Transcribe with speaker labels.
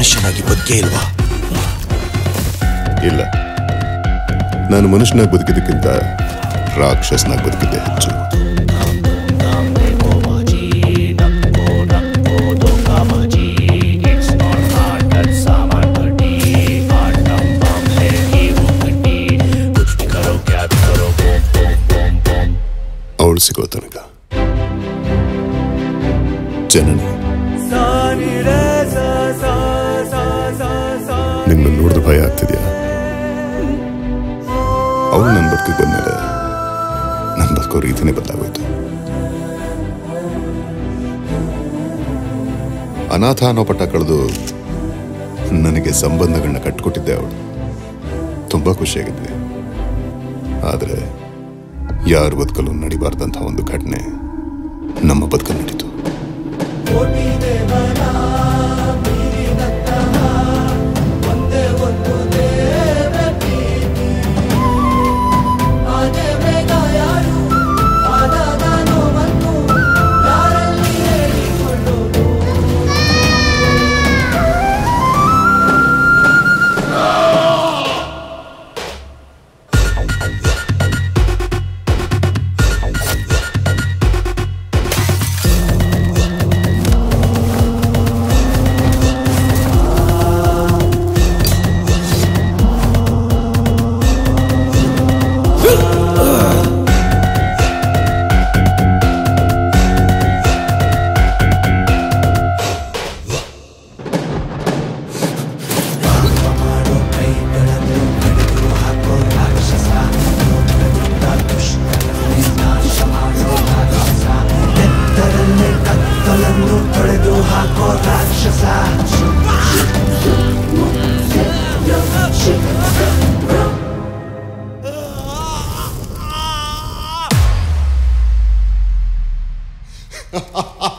Speaker 1: ಮನುಷ್ಯನಾಗಿ ಬದುಕೇ ಇಲ್ವಾ?
Speaker 2: ಇಲ್ಲ, ನಾನು ಮನುಷ್ಯನಾಗಿ ಬದುಕಿದ್ದಕ್ಕಿಂತ ರಾಕ್ಷಸನಾಗಿ ಬದುಕಿದ್ದೆ ಹೆಚ್ಚು. ಅವಳು ಸಿಗೋ ತನಕ ಜನನಿ ನಿಮ್ಮನ್ನು ನೋಡಿದ್ರೆ ಭಯ ಆಗ್ತಿದ್ಯಾ? ಅವಳು ನನ್ನ ಬದುಕಿಗೆ ಬಂದ್ಮೇಲೆ ನನ್ನ ಬದುಕೋ ರೀತಿನೇ ಬದಲಾಗೋಯ್ತು. ಅನಾಥ ಅನ್ನೋ ಪಟ್ಟ ಕಳೆದು ನನಗೆ ಸಂಬಂಧಗಳನ್ನ ಕಟ್ಕೊಟ್ಟಿದ್ದೆ ಅವಳು. ತುಂಬಾ ಖುಷಿಯಾಗಿದ್ವಿ. ಆದರೆ ಯಾರ ಬದುಕಲ್ಲೂ ನಡಿಬಾರ್ದಂಥ ಒಂದು ಘಟನೆ ನಮ್ಮ ಬದುಕಲ್ಲಿ ನಡೀತು. Ha ha ha!